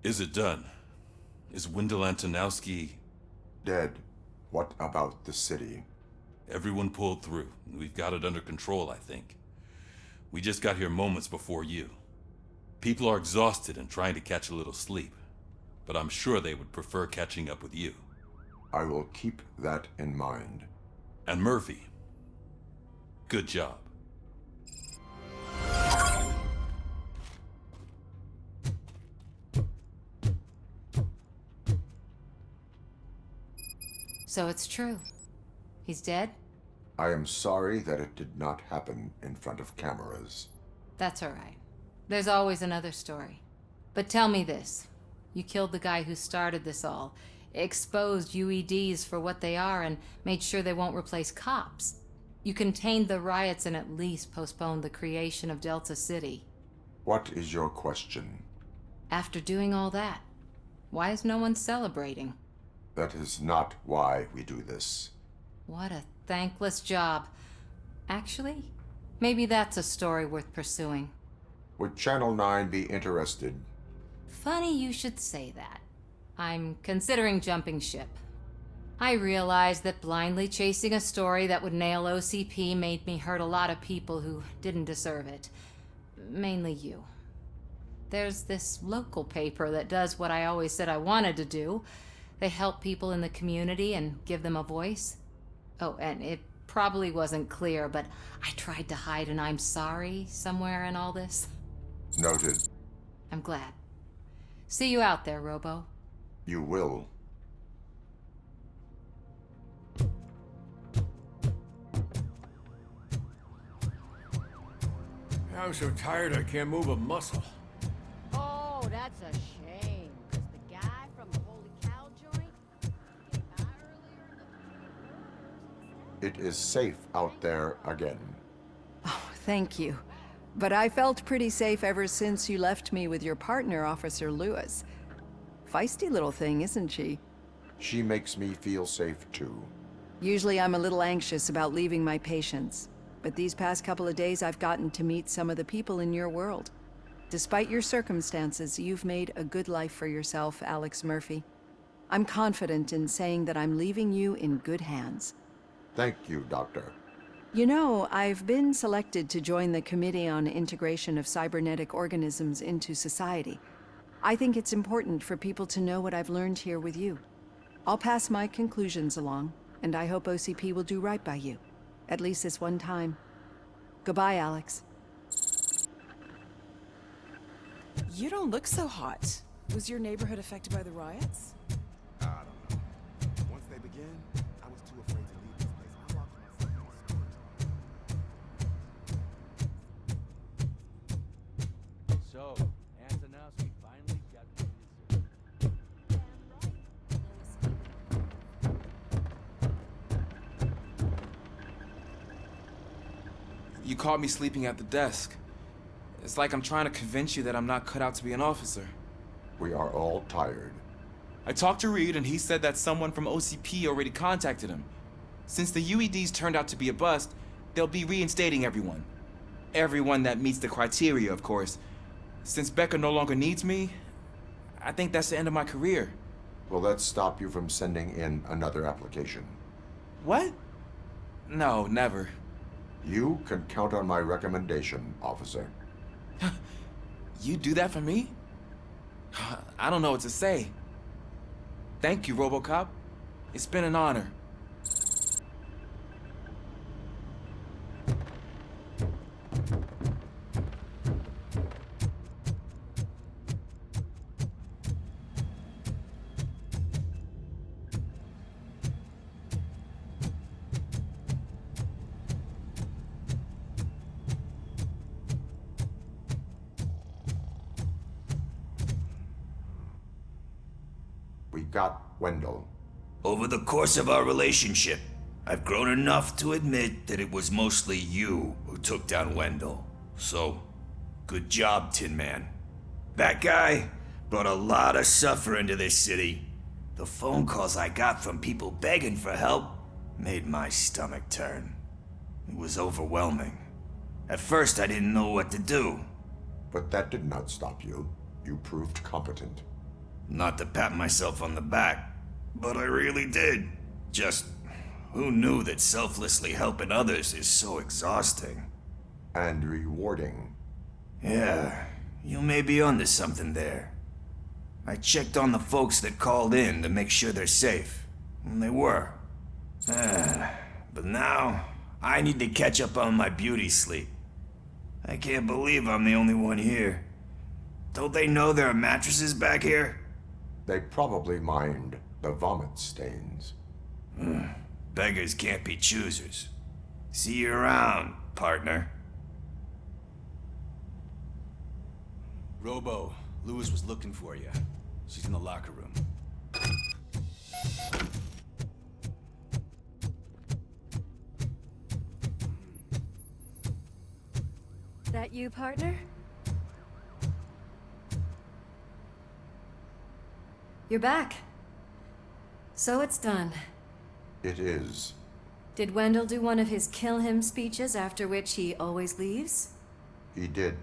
Is it done? Is Wendell Antonowski... Dead. What about the city? Everyone pulled through. We've got it under control, I think. We just got here moments before you. People are exhausted and trying to catch a little sleep, but I'm sure they would prefer catching up with you. I will keep that in mind. And Murphy, good job. So it's true. He's dead? I am sorry that it did not happen in front of cameras. That's all right. There's always another story. But tell me this. You killed the guy who started this all, exposed UEDs for what they are, and made sure they won't replace cops. You contained the riots and at least postponed the creation of Delta City. What is your question? After doing all that, why is no one celebrating? That is not why we do this. What a thankless job. Actually, maybe that's a story worth pursuing. Would Channel 9 be interested? Funny you should say that. I'm considering jumping ship. I realized that blindly chasing a story that would nail OCP made me hurt a lot of people who didn't deserve it. Mainly you. There's this local paper that does what I always said I wanted to do. They help people in the community and give them a voice. Oh, and it probably wasn't clear, but I tried to hide an I'm sorry somewhere in all this. Noted. I'm glad. See you out there, Robo. You will. I'm so tired I can't move a muscle. Oh, that's a shame. 'Cause the guy from the Holy Cow joint came by earlier in the... It is safe out there again. Oh, thank you. But I felt pretty safe ever since you left me with your partner, Officer Lewis. Feisty little thing, isn't she? She makes me feel safe too. Usually I'm a little anxious about leaving my patients, but these past couple of days I've gotten to meet some of the people in your world. Despite your circumstances, you've made a good life for yourself, Alex Murphy. I'm confident in saying that I'm leaving you in good hands. Thank you, Doctor. You know, I've been selected to join the Committee on Integration of Cybernetic Organisms into Society. I think it's important for people to know what I've learned here with you. I'll pass my conclusions along, and I hope OCP will do right by you. At least this one time. Goodbye, Alex. You don't look so hot. Was your neighborhood affected by the riots? I don't know. Once they begin, I was too afraid to leave this place. I locked myself in a storage. So, Antonowski finally got to You caught me sleeping at the desk. It's like I'm trying to convince you that I'm not cut out to be an officer. We are all tired. I talked to Reed and he said that someone from OCP already contacted him. Since the UEDs turned out to be a bust, they'll be reinstating everyone. Everyone that meets the criteria, of course. Since Becca no longer needs me, I think that's the end of my career. Will that stop you from sending in another application? What? No, never. You can count on my recommendation, officer. You do that for me? I don't know what to say. Thank you, RoboCop. It's been an honor. We got Wendell. Over the course of our relationship, I've grown enough to admit that it was mostly you who took down Wendell. So, good job, Tin Man. That guy brought a lot of suffering to this city. The phone calls I got from people begging for help made my stomach turn. It was overwhelming. At first, I didn't know what to do. But that did not stop you. You proved competent. Not to pat myself on the back, but I really did. Just, who knew that selflessly helping others is so exhausting? And rewarding. Yeah, you may be onto something there. I checked on the folks that called in to make sure they're safe, and they were. But now, I need to catch up on my beauty sleep. I can't believe I'm the only one here. Don't they know there are mattresses back here? They probably mind the vomit stains. Beggars can't be choosers. See you around, partner. Robo, Lewis was looking for you. She's in the locker room. That you, partner? You're back. So it's done. It is. Did Wendell do one of his kill him speeches after which he always leaves? He did.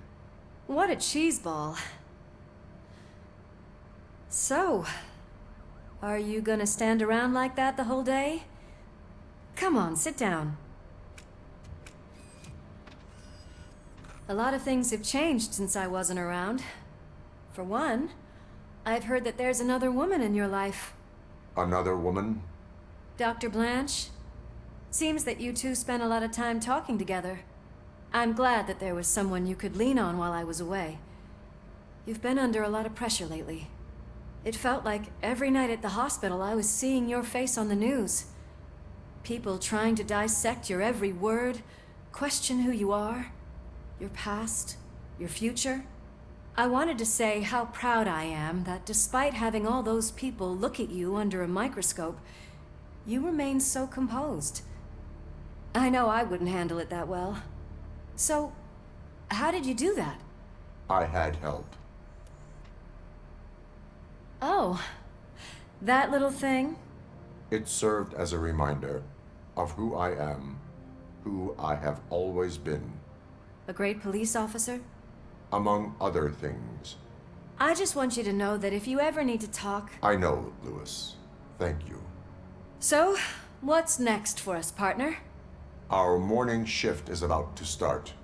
What a cheeseball. So, are you gonna stand around like that the whole day? Come on, sit down. A lot of things have changed since I wasn't around. For one, I've heard that there's another woman in your life. Another woman? Dr. Blanche? Seems that you two spent a lot of time talking together. I'm glad that there was someone you could lean on while I was away. You've been under a lot of pressure lately. It felt like every night at the hospital I was seeing your face on the news. People trying to dissect your every word, question who you are, your past, your future. I wanted to say how proud I am that despite having all those people look at you under a microscope, you remain so composed. I know I wouldn't handle it that well. So, how did you do that? I had help. Oh, that little thing? It served as a reminder of who I am, who I have always been. A great police officer? Among other things. I just want you to know that if you ever need to talk... I know, Lewis. Thank you. So, what's next for us, partner? Our morning shift is about to start.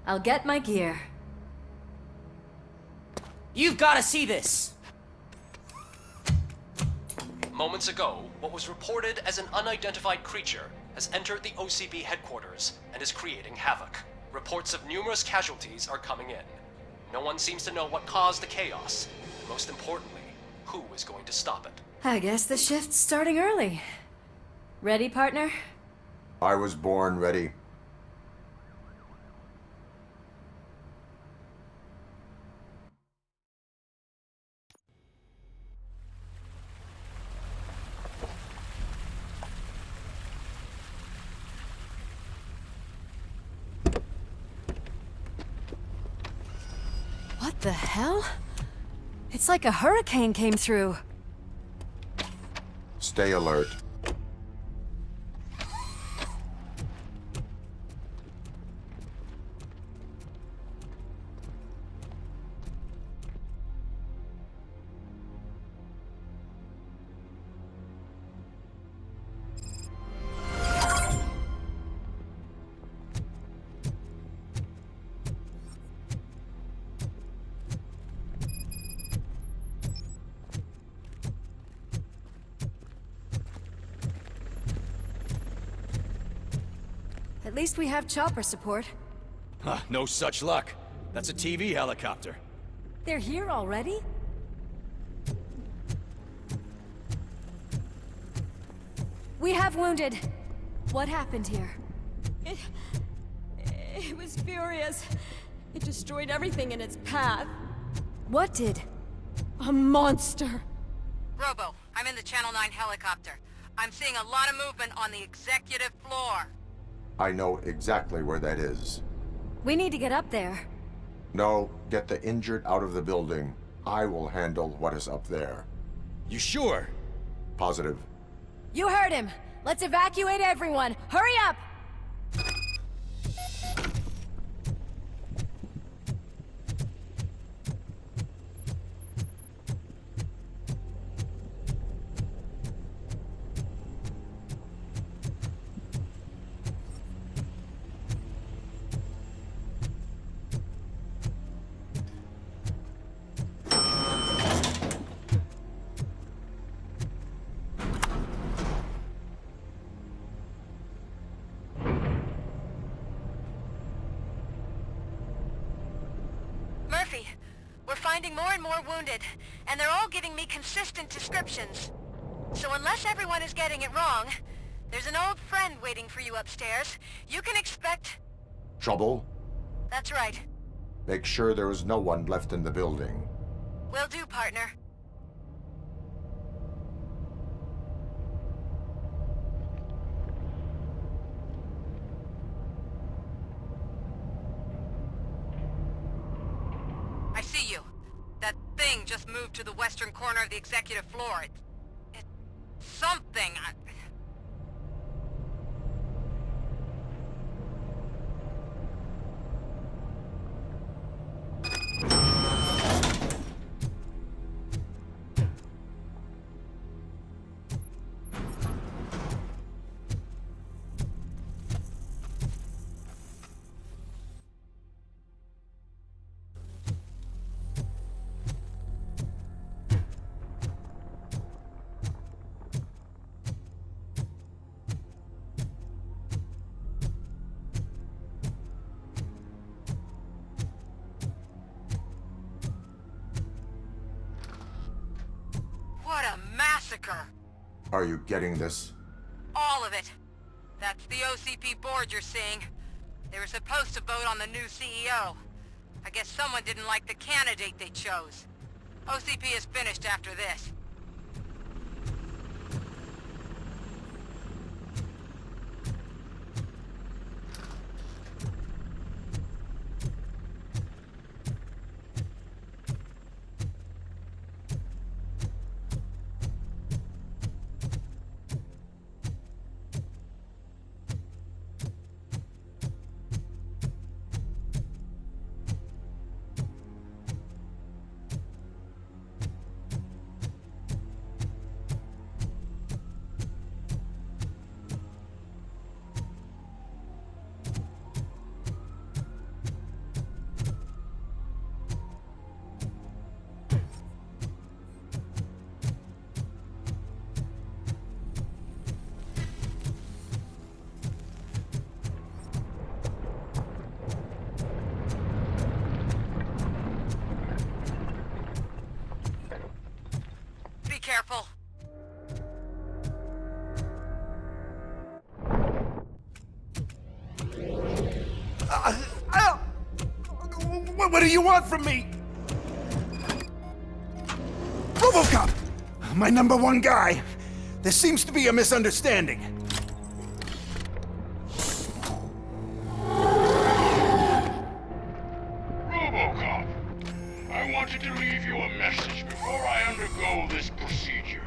I'll get my gear. You've got to see this! Moments ago, what was reported as an unidentified creature has entered the OCB headquarters and is creating havoc. Reports of numerous casualties are coming in. No one seems to know what caused the chaos, and most importantly, who is going to stop it. I guess the shift's starting early. Ready, partner? I was born ready. What the hell? It's like a hurricane came through. Stay alert. At least we have chopper support. Huh, no such luck. That's a TV helicopter. They're here already? We have wounded. What happened here? It was furious. It destroyed everything in its path. What did? A monster. Robo, I'm in the Channel 9 helicopter. I'm seeing a lot of movement on the executive floor. I know exactly where that is. We need to get up there. No, get the injured out of the building. I will handle what is up there. You sure? Positive. You heard him. Let's evacuate everyone. Hurry up! finding more and more wounded, and they're all giving me consistent descriptions. So unless everyone is getting it wrong, there's an old friend waiting for you upstairs. You can expect... Trouble? That's right. Make sure there is no one left in the building. Will do, partner. I see you. That thing just moved to the western corner of the executive floor. It's something. What a massacre! Are you getting this? All of it. That's the OCP board you're seeing. They were supposed to vote on the new CEO. I guess someone didn't like the candidate they chose. OCP is finished after this. Careful. What do you want from me? ROBOCOP! My #1 guy. There seems to be a misunderstanding. ROBOCOP, I wanted to leave you a message before I undergo this procedure.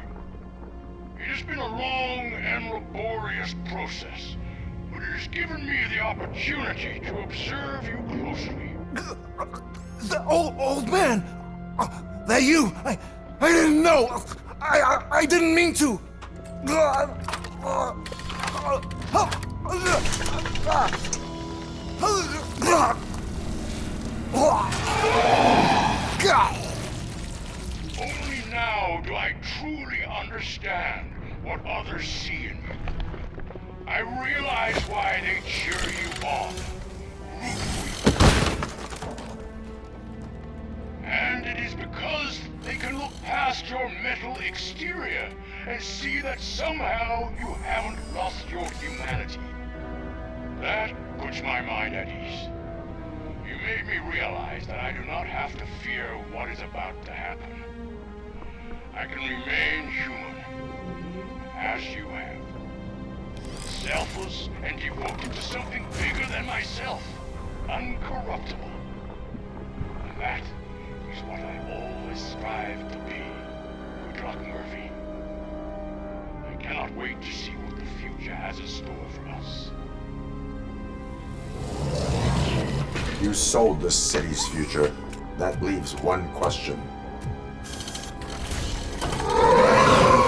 It has been a long and laborious process, but it has given me the opportunity to observe you closely. The old man! That you! I didn't know! I didn't mean to! Only now do I truly understand what others see in you. I realize why they cheer you on, root for you. And it is because they can look past your metal exterior and see that somehow you haven't lost your humanity. That puts my mind at ease. You made me realize that I do not have to fear what is about to happen. I can remain human, as you have. Selfless and devoted to something bigger than myself, uncorruptible. And that is what I always strive to be, good luck, Murphy. I cannot wait to see what the future has in store for us. You sold the city's future. That leaves one question.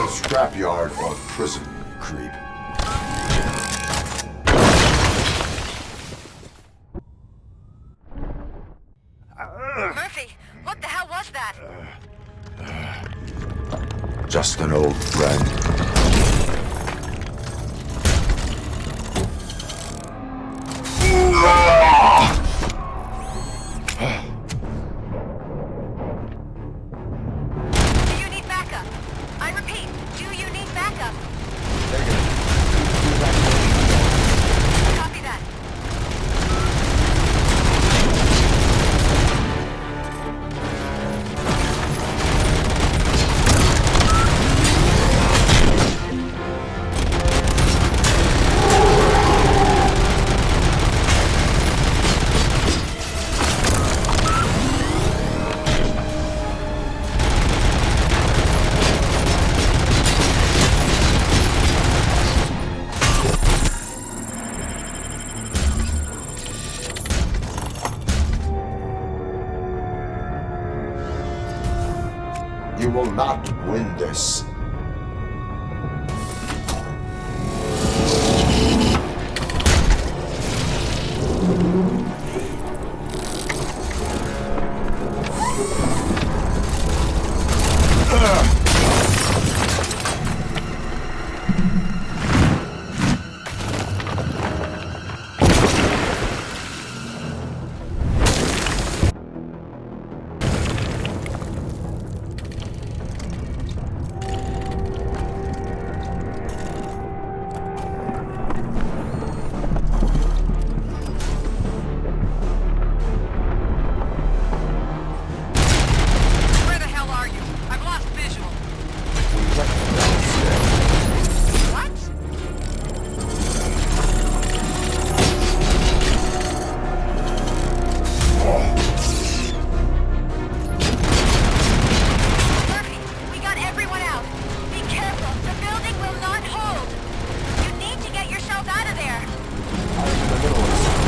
Scrapyard or prison, creep? Murphy, what the hell was that? Just an old friend. I repeat, do you need backup? Negative. Copy that. You will not win this. Where the hell are you? I've lost visual. What? Murphy, we got everyone out. Be careful. The building will not hold. You need to get yourself out of there. I'm in the middle of something.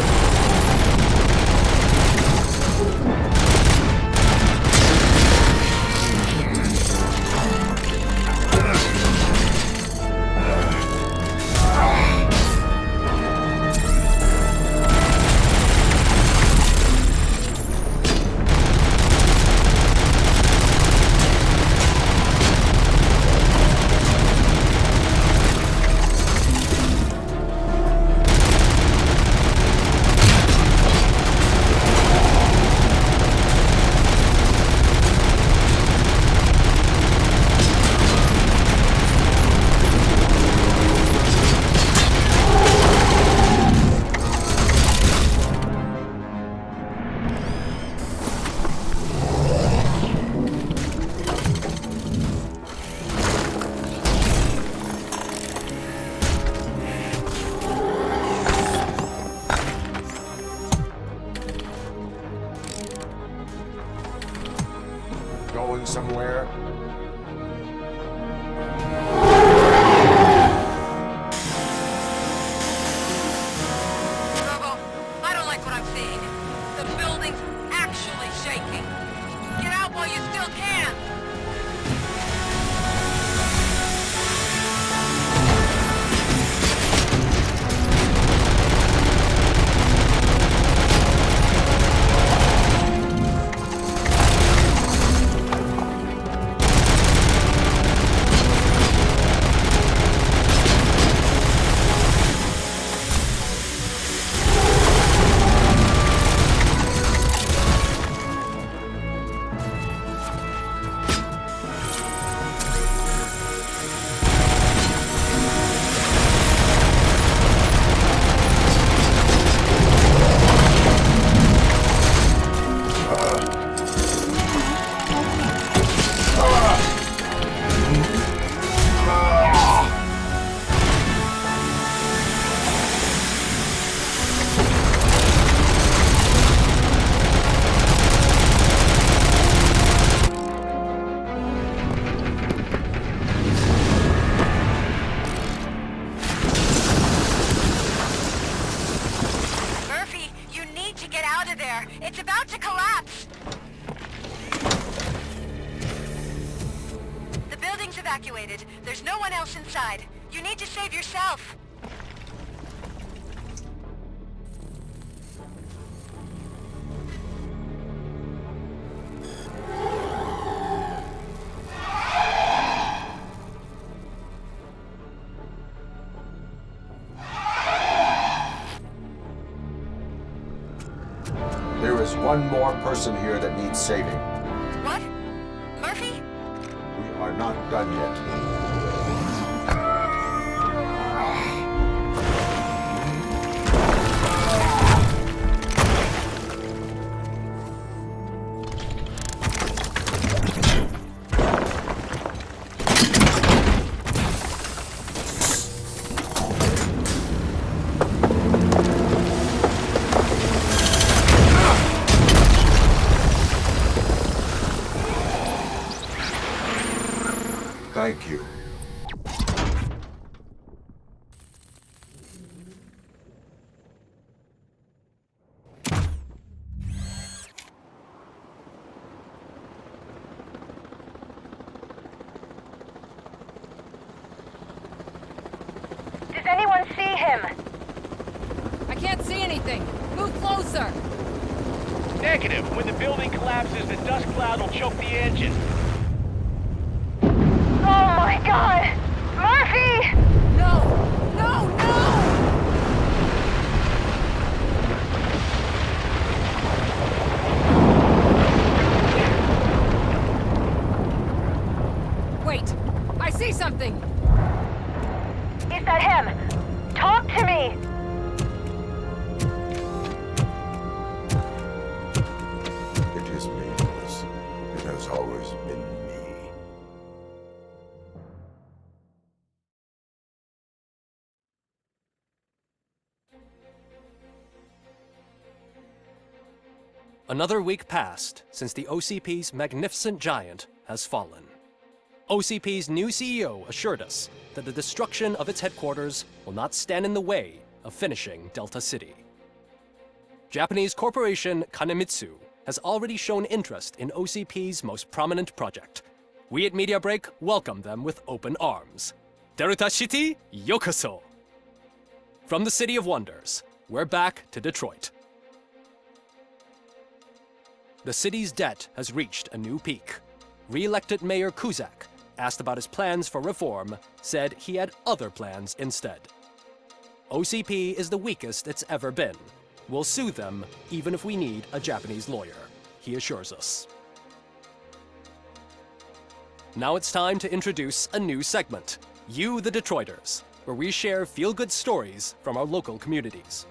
Going somewhere? Robo, I don't like what I'm seeing. The building's actually shaking. Get out while you still can. Murphy, you need to get out of there. It's about to collapse. The building's evacuated. There's no one else inside. You need to save yourself. There is one more person here that needs saving. What? Murphy? We are not done yet. Thank you. Does anyone see him? I can't see anything. Move closer. Negative. When the building collapses, the dust cloud will choke the engine. Oh my god! Murphy! No! No! No! Wait! I see something! Is that him? Talk to me! It is me, Alice. It has always been me. Another week passed since the OCP's magnificent giant has fallen. OCP's new CEO assured us that the destruction of its headquarters will not stand in the way of finishing Delta City. Japanese corporation Kanemitsu has already shown interest in OCP's most prominent project. We at Media Break welcome them with open arms. Delta City, yokoso! From the City of Wonders, we're back to Detroit. The city's debt has reached a new peak. Re-elected Mayor Kuzak, asked about his plans for reform, said he had other plans instead. OCP is the weakest it's ever been. We'll sue them, even if we need a Japanese lawyer, he assures us. Now it's time to introduce a new segment, You the Detroiters, where we share feel-good stories from our local communities.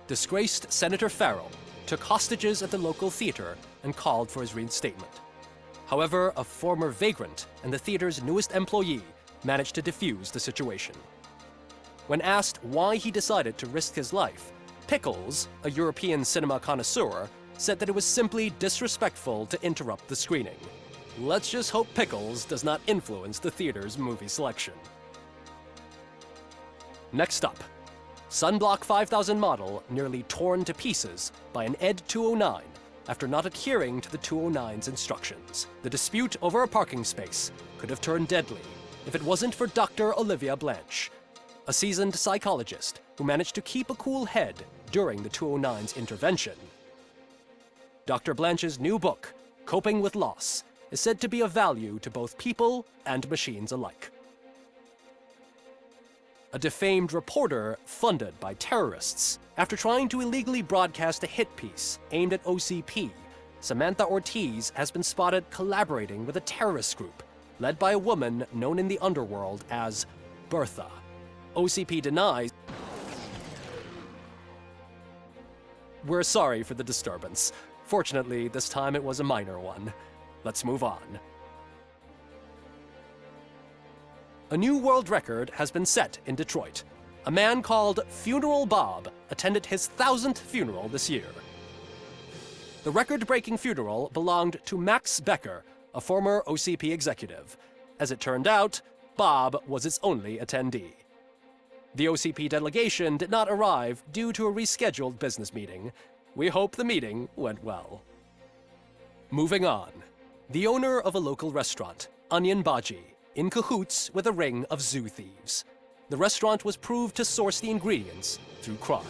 Disgraced Senator Farrell took hostages at the local theater and called for his reinstatement. However, a former vagrant and the theater's newest employee managed to defuse the situation. When asked why he decided to risk his life, Pickles, a European cinema connoisseur, said that it was simply disrespectful to interrupt the screening. Let's just hope Pickles does not influence the theater's movie selection. Next up, Sunblock 5000 model nearly torn to pieces by an ED 209 after not adhering to the 209's instructions. The dispute over a parking space could have turned deadly if it wasn't for Dr. Olivia Blanche, a seasoned psychologist who managed to keep a cool head during the 209's intervention. Dr. Blanche's new book, Coping with Loss, is said to be of value to both people and machines alike. A defamed reporter funded by terrorists. After trying to illegally broadcast a hit piece aimed at OCP, Samantha Ortiz has been spotted collaborating with a terrorist group led by a woman known in the underworld as Bertha. OCP denies. We're sorry for the disturbance. Fortunately, this time it was a minor one. Let's move on. A new world record has been set in Detroit. A man called Funeral Bob attended his 1000th funeral this year. The record-breaking funeral belonged to Max Becker, a former OCP executive. As it turned out, Bob was its only attendee. The OCP delegation did not arrive due to a rescheduled business meeting. We hope the meeting went well. Moving on. The owner of a local restaurant, Onion Baji, in cahoots with a ring of zoo thieves. The restaurant was proved to source the ingredients through crime.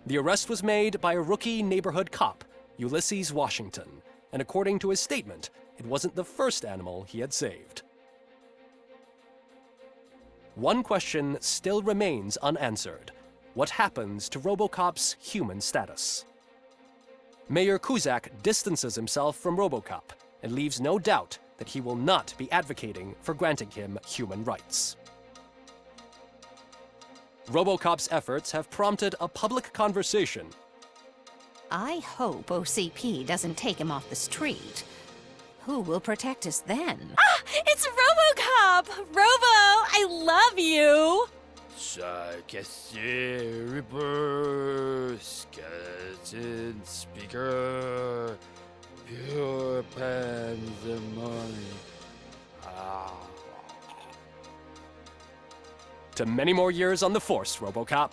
The arrest was made by a rookie neighborhood cop, Ulysses Washington, and according to his statement, it wasn't the first animal he had saved. One question still remains unanswered. What happens to ROBOCOP's human status? Mayor Kuzak distances himself from ROBOCOP and leaves no doubt that he will not be advocating for granting him human rights. ROBOCOP's efforts have prompted a public conversation. I hope OCP doesn't take him off the street. Who will protect us then? Ah! It's RoboCop! Robo, I love you! Skeleton speaker, pure pandemonium. To many more years on the force, ROBOCOP.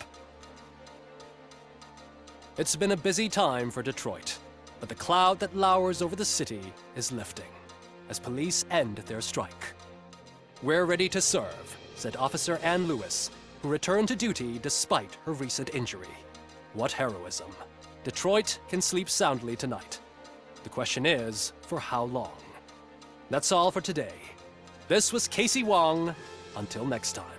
It's been a busy time for Detroit, but the cloud that lowers over the city is lifting as police end their strike. We're ready to serve, said Officer Ann Lewis, who returned to duty despite her recent injury. What heroism. Detroit can sleep soundly tonight. The question is, for how long? That's all for today. This was Casey Wong. Until next time.